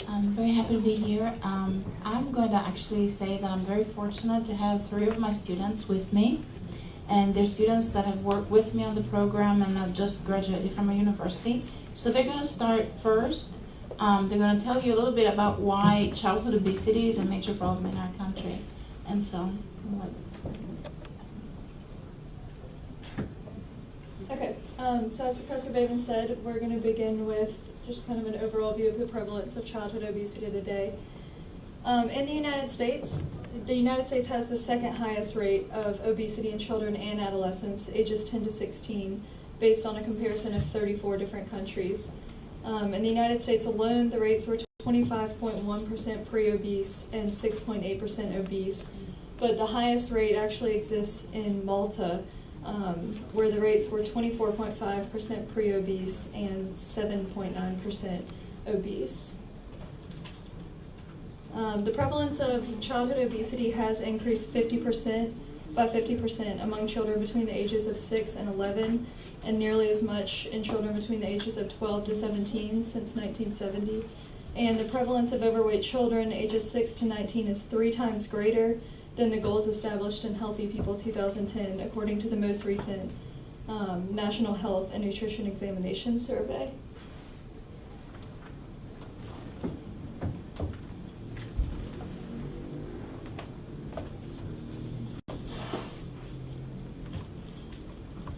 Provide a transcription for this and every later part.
I'm very happy to be here. I'm going to actually say that I'm very fortunate to have 3 of my students with me. And they're students that have worked with me on the program and have just graduated from a university. So they're going to start first. They're going to tell you a little bit about why childhood obesity is a major problem in our country. And so, Okay, so as Professor Bateman said, we're going to begin with just kind of an overall view of the prevalence of childhood obesity today. In the United States has the second highest rate of obesity in children and adolescents ages 10 to 16, based on a comparison of 34 different countries. In the United States alone, the rates were 25.1% pre-obese and 6.8% obese, but the highest rate actually exists in Malta, where the rates were 24.5% pre-obese and 7.9% obese. The prevalence of childhood obesity has increased by 50% among children between the ages of 6 and 11, and nearly as much in children between the ages of 12 to 17 since 1970. And the prevalence of overweight children ages 6 to 19 is 3 times greater than the goals established in Healthy People 2010, according to the most recent National Health and Nutrition Examination Survey.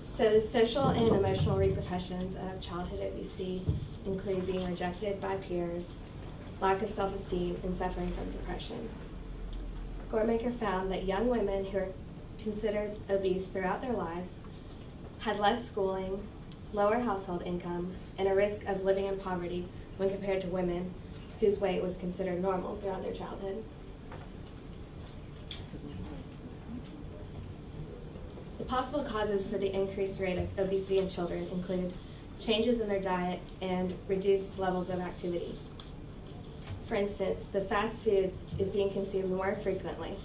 So the social and emotional repercussions of childhood obesity include being rejected by peers, lack of self-esteem, and suffering from depression. Goremaker found that young women who are considered obese throughout their lives had less schooling, lower household incomes, and a risk of living in poverty when compared to women whose weight was considered normal throughout their childhood. The possible causes for the increased rate of obesity in children include changes in their diet and reduced levels of activity. For instance, the fast food is being consumed more frequently.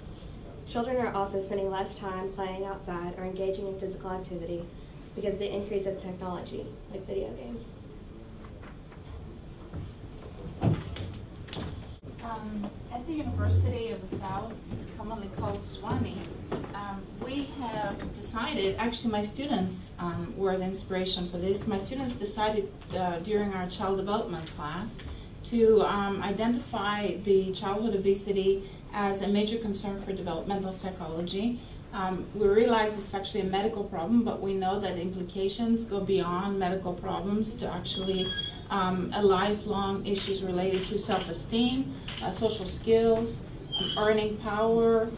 Children are also spending less time playing outside or engaging in physical activity because of the increase of technology, like video games. At the University of the South, commonly called Sewanee, we have decided, actually my students were the inspiration for this. My students decided during our child development class to identify the childhood obesity as a major concern for developmental psychology. We realize this is actually a medical problem, but we know that the implications go beyond medical problems to actually a lifelong issues related to self-esteem, social skills, earning power.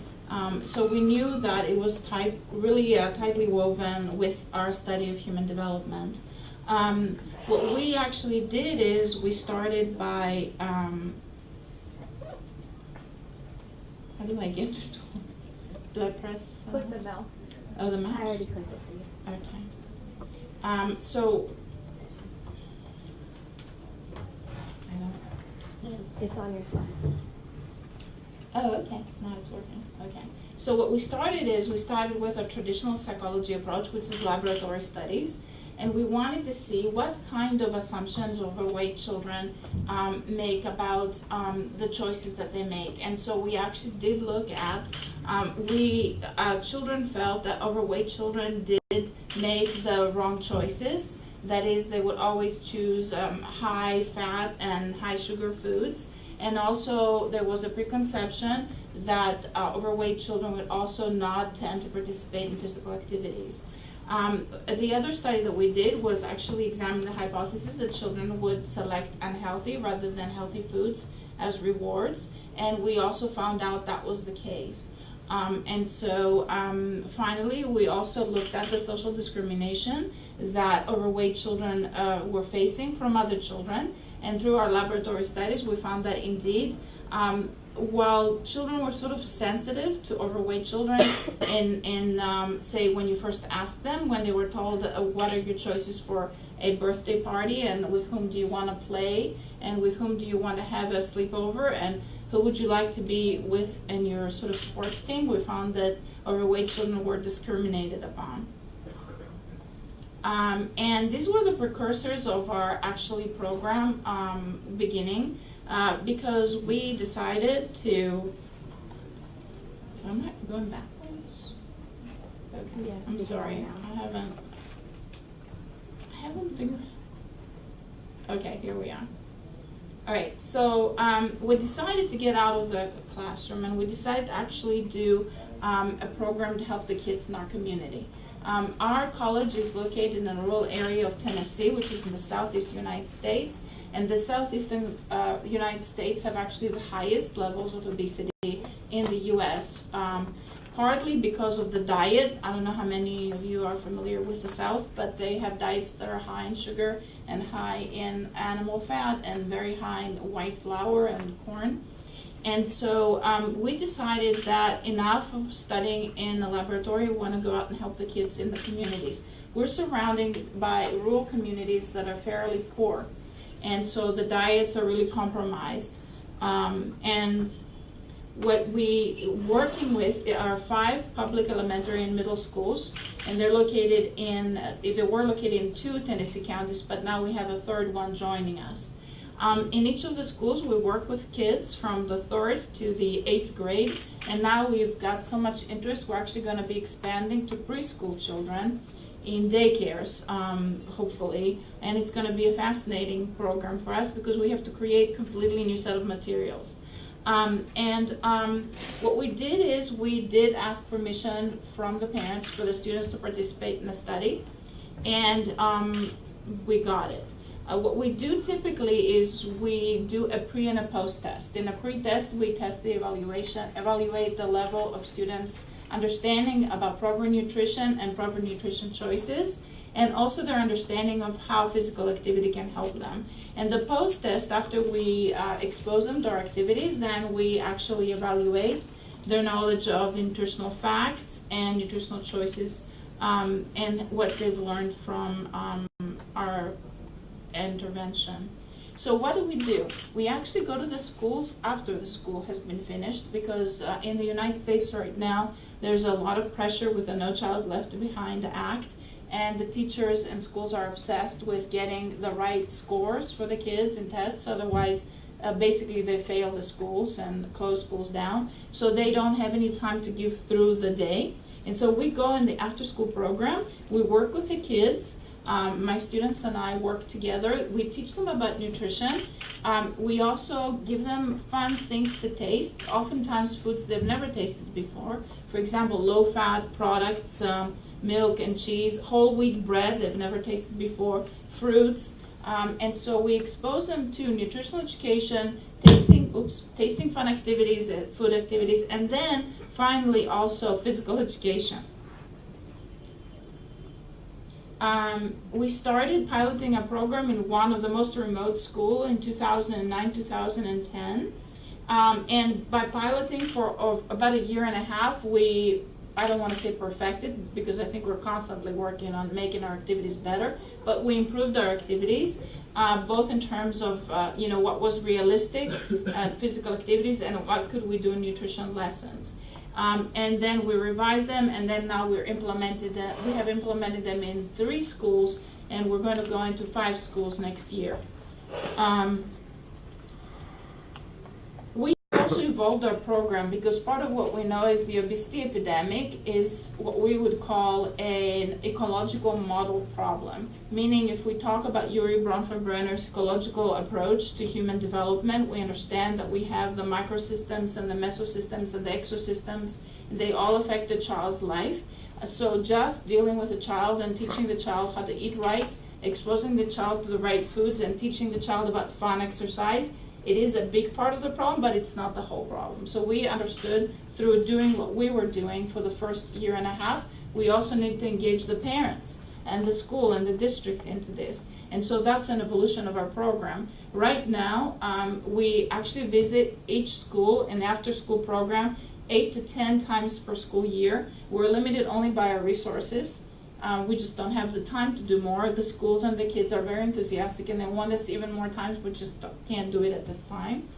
So we knew that it was really tightly woven with our study of human development. What we actually did is we started by, how do I get this? Do I press? Click the mouse. Oh, the mouse? I already clicked it for you. Okay. So, I don't. It's on your slide. Oh, okay. Now it's working. Okay. So what we started with a traditional psychology approach, which is laboratory studies. And we wanted to see what kind of assumptions overweight children make about the choices that they make. And so we actually did look at, children felt that overweight children did make the wrong choices. That is, they would always choose high fat and high sugar foods. And also there was a preconception that overweight children would also not tend to participate in physical activities. The other study that we did was actually examine the hypothesis that children would select unhealthy rather than healthy foods as rewards, and we also found out that was the case. And so finally, we also looked at the social discrimination that overweight children were facing from other children, and through our laboratory studies, we found that indeed, while children were sort of sensitive to overweight children in say, when you first asked them, when they were told what are your choices for a birthday party and with whom do you want to play and with whom do you want to have a sleepover and who would you like to be with in your sort of sports team, we found that overweight children were discriminated upon. And these were the precursors of our actually program beginning. because we decided to, am I going backwards? Okay, Yes, I'm you sorry, are now. I haven't figured, okay, here we are. All right, so we decided to get out of the classroom, and we decided to actually do a program to help the kids in our community. Our college is located in a rural area of Tennessee, which is in the southeast United States, and the southeastern United States have actually the highest levels of obesity in the U.S., partly because of the diet. I don't know how many of you are familiar with the South, but they have diets that are high in sugar and high in animal fat and very high in white flour and corn. And so we decided that enough of studying in the laboratory, we want to go out and help the kids in the communities. We're surrounded by rural communities that are fairly poor, and so the diets are really compromised. And what we working with are 5 public elementary and middle schools, and they're located in, they were located in 2 Tennessee counties, but now we have a 3rd one joining us. In each of the schools, we work with kids from the 3rd to the 8th grade, and now we've got so much interest, we're actually going to be expanding to preschool children in daycares, hopefully, and it's going to be a fascinating program for us because we have to create a completely new set of materials. What we did is we did ask permission from the parents for the students to participate in the study, and we got it. What we do typically is we do a pre and a post test. In a pre-test, we test the evaluate the level of students' understanding about proper nutrition and proper nutrition choices, and also their understanding of how physical activity can help them. And the post-test, after we expose them to our activities, then we actually evaluate their knowledge of the nutritional facts and nutritional choices, and what they've learned from our intervention. So what do? We actually go to the schools after the school has been finished, because in the United States right now, there's a lot of pressure with the No Child Left Behind Act, and the teachers and schools are obsessed with getting the right scores for the kids in tests, otherwise basically they fail the schools and close schools down, so they don't have any time to give through the day. And so we go in the after-school program, we work with the kids. My students and I work together. We teach them about nutrition. We also give them fun things to taste, oftentimes foods they've never tasted before. For example, low-fat products, milk and cheese, whole wheat bread they've never tasted before, fruits. And so we expose them to nutritional education, tasting fun activities, food activities, and then finally also physical education. We started piloting a program in one of the most remote schools in 2009, 2010. And by piloting for about a year and a half, I don't want to say perfected, because I think we're constantly working on making our activities better, but we improved our activities, both in terms of what was realistic physical activities and what could we do in nutrition lessons. And then we revised them, and then now we have implemented them in 3 schools, and we're going to go into 5 schools next year. We also evolved our program because part of what we know is the obesity epidemic is what we would call an ecological model problem. Meaning, if we talk about Yuri Bronfenbrenner's ecological approach to human development, we understand that we have the microsystems and the mesosystems and the exosystems, and they all affect the child's life. So just dealing with a child and teaching the child how to eat right, exposing the child to the right foods, and teaching the child about fun exercise, it is a big part of the problem, but it's not the whole problem. So we understood through doing what we were doing for the first year and a half, we also need to engage the parents and the school and the district into this. And so that's an evolution of our program. Right now, we actually visit each school in the after-school program 8 to 10 times per school year. We're limited only by our resources. We just don't have the time to do more. The schools and the kids are very enthusiastic and they want us even more times, but just can't do it at this time.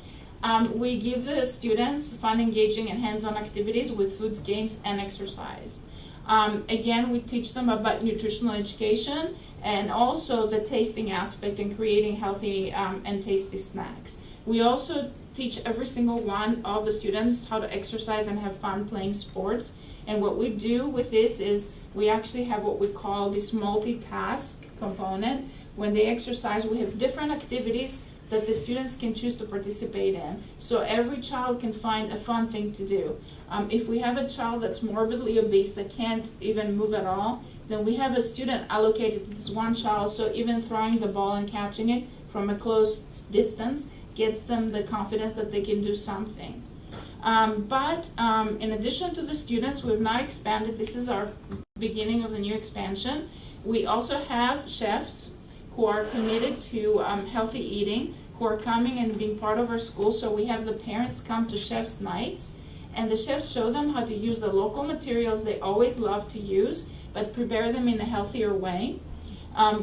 We give the students fun, engaging, and hands-on activities with foods, games, and exercise. Again, we teach them about nutritional education and also the tasting aspect and creating healthy and tasty snacks. We also teach every single one of the students how to exercise and have fun playing sports. And what we do with this is we actually have what we call this multitask component. When they exercise, we have different activities that the students can choose to participate in. So every child can find a fun thing to do. If we have a child that's morbidly obese that can't even move at all, then we have a student allocated to this one child, so even throwing the ball and catching it from a close distance gets them the confidence that they can do something. But in addition to the students, we've now expanded. This is our beginning of the new expansion. We also have chefs who are committed to healthy eating, who are coming and being part of our school. So we have the parents come to chef's nights, and the chefs show them how to use the local materials they always love to use, but prepare them in a healthier way.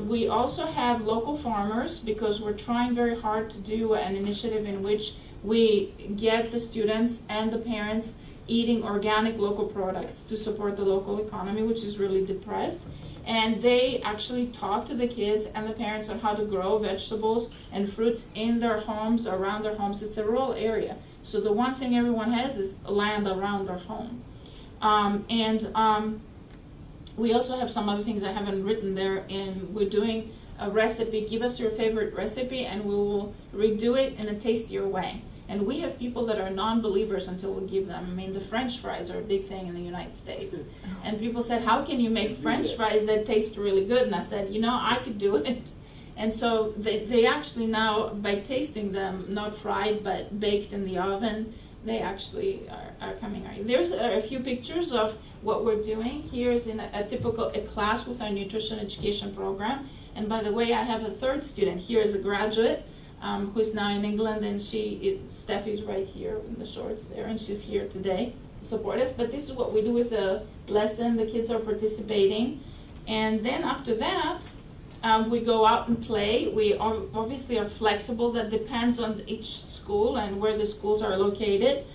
We also have local farmers, because we're trying very hard to do an initiative in which we get the students and the parents eating organic local products to support the local economy, which is really depressed. And they actually talk to the kids and the parents on how to grow vegetables and fruits in their homes, around their homes. It's a rural area, so the one thing everyone has is land around their home. We also have some other things I haven't written there, and we're doing a recipe. Give us your favorite recipe and we will redo it in a tastier way. And we have people that are non-believers until we give them. I mean, the French fries are a big thing in the United States. And people said, how can you make French fries that taste really good? And I said, I could do it. And so they actually now, by tasting them, not fried but baked in the oven, they actually are coming out. There's a few pictures of what we're doing. Here is in a typical class with our nutrition education program. And by the way, I have a third student. Here is a graduate who's now in England, and Steffi's right here in the shorts there, and she's here today to support us. But this is what we do with the lesson. The kids are participating. And then after that, we go out and play. We obviously are flexible. That depends on each school and where the schools are located.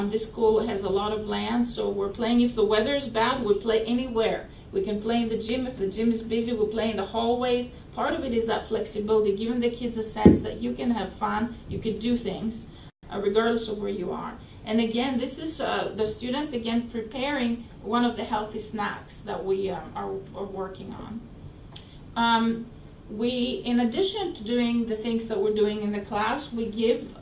This school has a lot of land, so we're playing. If the weather is bad, we play anywhere. We can play in the gym. If the gym is busy, we'll play in the hallways. Part of it is that flexibility, giving the kids a sense that you can have fun, you can do things, regardless of where you are. And again, this is the students, again, preparing one of the healthy snacks that we are working on. We, in addition to doing the things that we're doing in the class, we give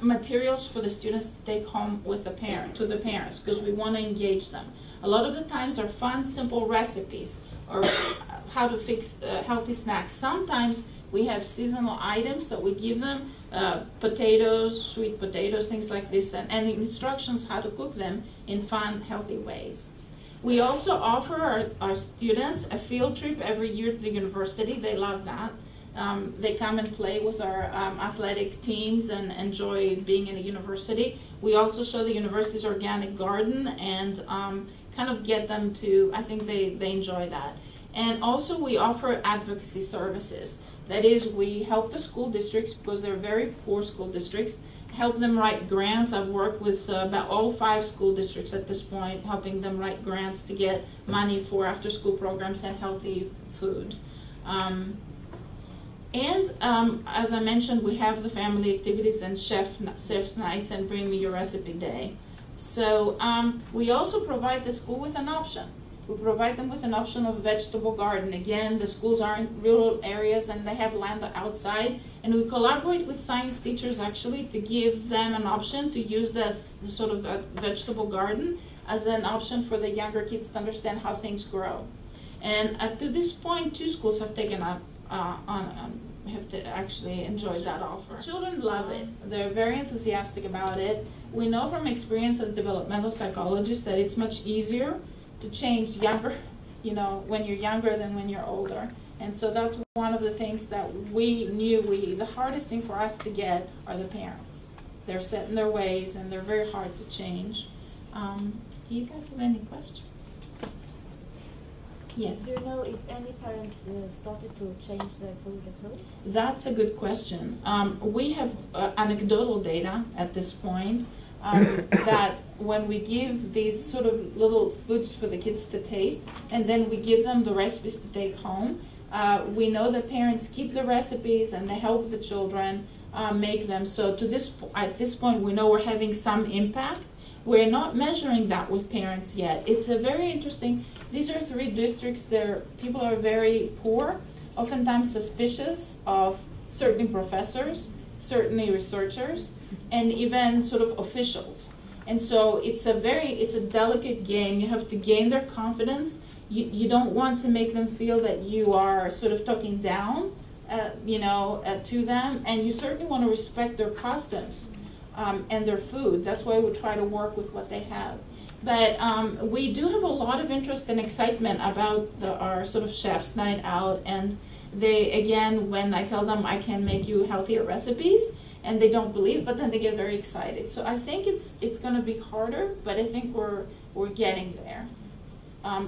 materials for the students to take home with the parents, because we want to engage them. A lot of the times are fun, simple recipes, or how to fix healthy snacks. Sometimes we have seasonal items that we give them, potatoes, sweet potatoes, things like this, and instructions how to cook them in fun, healthy ways. We also offer our students a field trip every year to the university. They love that. They come and play with our athletic teams and enjoy being in a university. We also show the university's organic garden and kind of get them to, I think they enjoy that. And also we offer advocacy services. That is, we help the school districts, because they're very poor school districts, help them write grants. I've worked with about all 5 school districts at this point, helping them write grants to get money for after-school programs and healthy food. As I mentioned, we have the family activities and chef nights and Bring Me Your Recipe Day. So we also provide the school with an option. We provide them with an option of a vegetable garden. Again, the schools are in rural areas and they have land outside. And we collaborate with science teachers actually to give them an option to use the sort of vegetable garden as an option for the younger kids to understand how things grow. And to this point, 2 schools have taken up have to actually enjoy that offer. Children love it. They're very enthusiastic about it. We know from experience as developmental psychologists that it's much easier to change younger, when you're younger than when you're older. And so that's one of the things that we knew the hardest thing for us to get are the parents. They're set in their ways and they're very hard to change. Do you guys have any questions? Yes. Do you know if any parents started to change their food at home? That's a good question. We have anecdotal data at this point that when we give these sort of little foods for the kids to taste, and then we give them the recipes to take home, we know that parents keep the recipes and they help the children. make them. So at this point, we know we're having some impact. We're not measuring that with parents yet. It's a very interesting, these are 3 districts there. People are very poor, oftentimes suspicious of certain professors, certainly researchers, and even sort of officials. And so it's a delicate game. You have to gain their confidence. You don't want to make them feel that you are sort of talking down, to them, and you certainly want to respect their customs and their food. That's why we try to work with what they have. But we do have a lot of interest and excitement about our sort of chef's night out, and they, again, when I tell them I can make you healthier recipes, and they don't believe, but then they get very excited. So I think it's going to be harder, but I think we're getting there.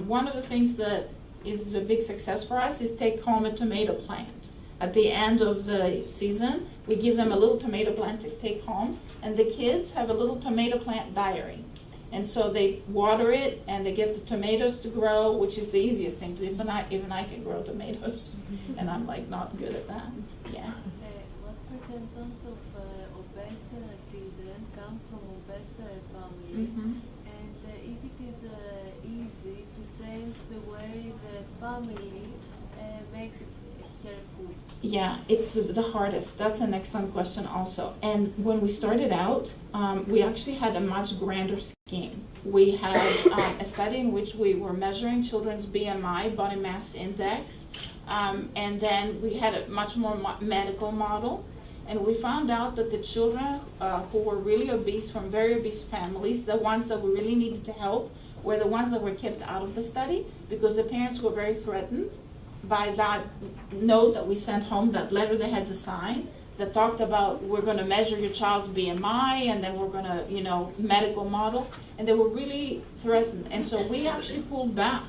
One of the things that is a big success for us is take home a tomato plant. At the end of the season, we give them a little tomato plant to take home, and the kids have a little tomato plant diary. And so they water it, and they get the tomatoes to grow, which is the easiest thing to do. Even I can grow tomatoes, and I'm like not good at that. Yeah. What percentage of obese children come from obese family? Mm-hmm. And if it is easy to change the way the family makes her food? Yeah, it's the hardest. That's an excellent question also. And when we started out, we actually had a much grander scheme. We had a study in which we were measuring children's BMI, body mass index, and then we had a much more medical model. And we found out that the children who were really obese from very obese families, the ones that we really needed to help, were the ones that were kept out of the study because the parents were very threatened by that note that we sent home, that letter they had to sign, that talked about we're going to measure your child's BMI and then we're going to, medical model. And they were really threatened. And so we actually pulled back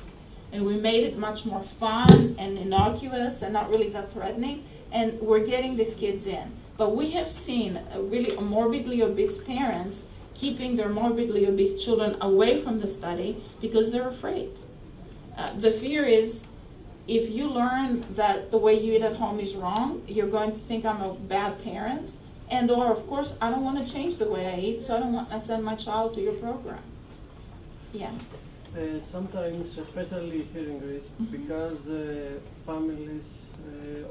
and we made it much more fun and innocuous and not really that threatening. And we're getting these kids in. But we have seen really morbidly obese parents keeping their morbidly obese children away from the study because they're afraid. The fear is, if you learn that the way you eat at home is wrong, you're going to think I'm a bad parent, and or of course I don't want to change the way I eat, so I don't want to send my child to your program. Yeah. Sometimes, especially here in Greece, because families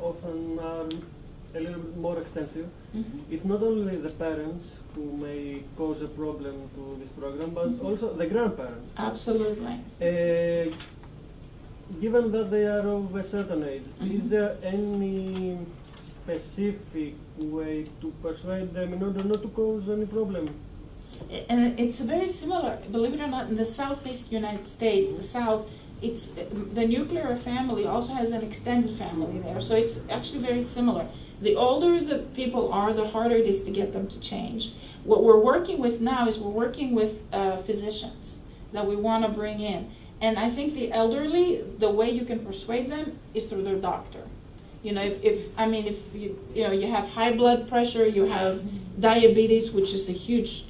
often are a little bit more extensive, it's not only the parents who may cause a problem to this program, but also the grandparents. Absolutely. Given that they are of a certain age, is there any specific way to persuade them in order not to cause any problem? And it's very similar, believe it or not, in the southeast United States, the South, it's the nuclear family also has an extended family there, so it's actually very similar. The older the people are, the harder it is to get them to change. What we're working with now is we're working with physicians that we want to bring in. And I think the elderly, the way you can persuade them is through their doctor. If you have high blood pressure, you have diabetes, which is a huge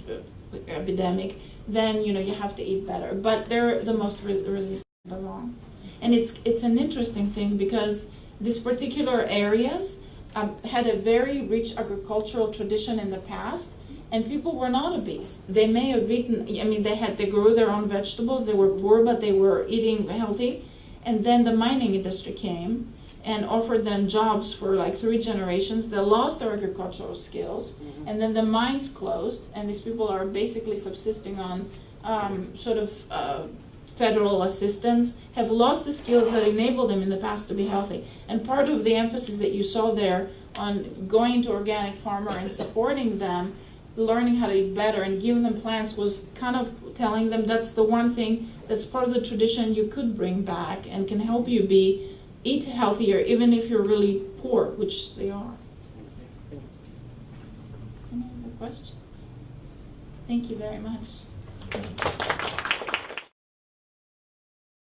epidemic, then you have to eat better. But they're the most resistant along. And it's an interesting thing because these particular areas had a very rich agricultural tradition in the past. And people were not obese. They may have eaten, they grew their own vegetables, they were poor, but they were eating healthy. And then the mining industry came and offered them jobs for like 3 generations. They lost their agricultural skills, and then the mines closed, and these people are basically subsisting on federal assistance, have lost the skills that enabled them in the past to be healthy. And part of the emphasis that you saw there on going to organic farmer and supporting them, learning how to eat better and giving them plants, was kind of telling them that's the one thing that's part of the tradition you could bring back and can help you eat healthier even if you're really poor, which they are. Any other questions? Thank you very much.